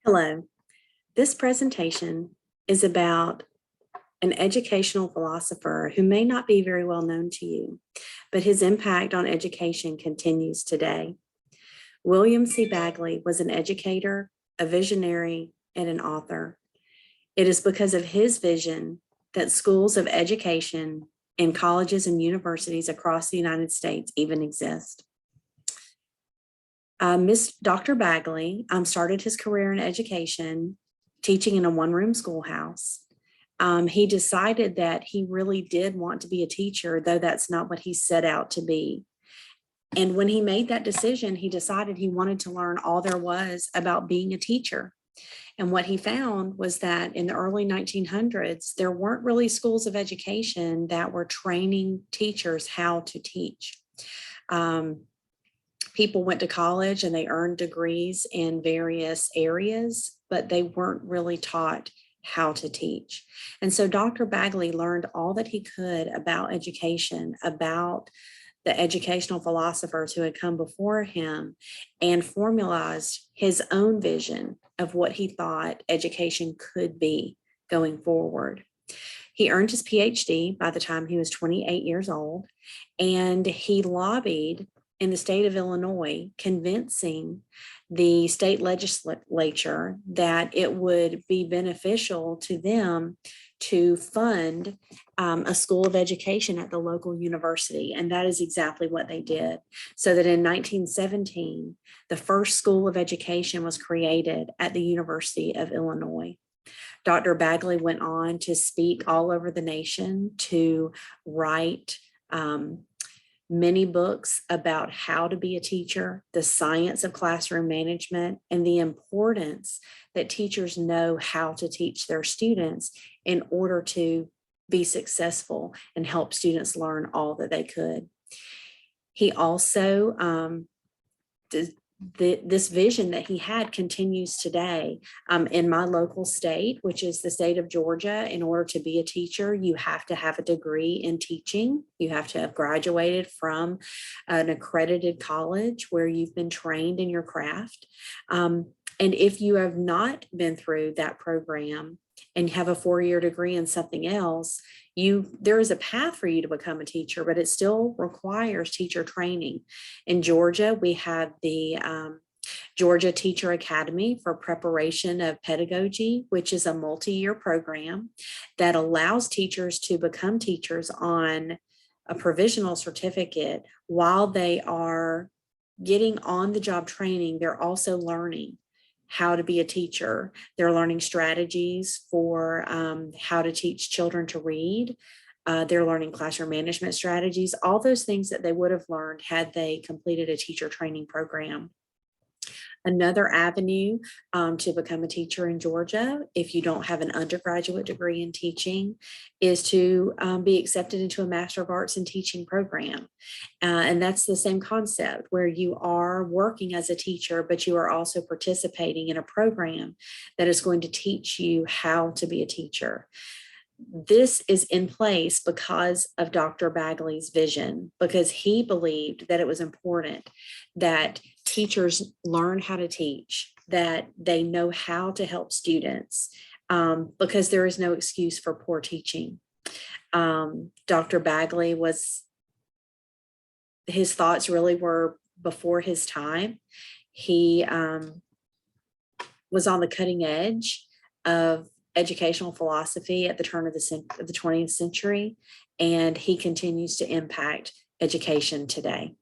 Hello, this presentation is about an educational philosopher who may not be very well known to you, but his impact on education continues today. William C. Bagley was an educator, a visionary, and an author. It is because of his vision that schools of education in colleges and universities across the United States even exist. Dr. Bagley started his career in education, teaching in a one-room schoolhouse. He decided that he really did want to be a teacher, though that's not what he set out to be. And when he made that decision, he decided he wanted to learn all there was about being a teacher. And what he found was that in the early 1900s, there weren't really schools of education that were training teachers how to teach. People went to college and they earned degrees in various areas, but they weren't really taught how to teach. And so Dr. Bagley learned all that he could about education, about the educational philosophers who had come before him, and formalized his own vision of what he thought education could be going forward. He earned his PhD by the time he was 28 years old, and he lobbied in the state of Illinois, convincing the state legislature that it would be beneficial to them to fund a school of education at the local university. And that is exactly what they did. So that in 1917, the first school of education was created at the University of Illinois. Dr. Bagley went on to speak all over the nation, to write many books about how to be a teacher, the science of classroom management, and the importance that teachers know how to teach their students in order to be successful and help students learn all that they could. He also this vision that he had continues today. In my local state, which is the state of Georgia. In order to be a teacher, you have to have a degree in teaching. You have to have graduated from an accredited college where you've been trained in your craft. And if you have not been through that program and have a 4-year degree in something else, there is a path for you to become a teacher, but it still requires teacher training. In Georgia, we have the Georgia Teacher Academy for Preparation of Pedagogy, which is a multi-year program that allows teachers to become teachers on a provisional certificate. While they are getting on the job training, they're also learning how to be a teacher. They're learning strategies for how to teach children to read. They're learning classroom management strategies, all those things that they would have learned had they completed a teacher training program. Another avenue to become a teacher in Georgia, if you don't have an undergraduate degree in teaching, is to be accepted into a Master of Arts in Teaching program. And that's the same concept where you are working as a teacher, but you are also participating in a program that is going to teach you how to be a teacher. This is in place because of Dr. Bagley's vision, because he believed that it was important that teachers learn how to teach, that they know how to help students, because there is no excuse for poor teaching. Dr. Bagley his thoughts really were before his time. He was on the cutting edge of educational philosophy at the turn of the 20th century, and he continues to impact education today.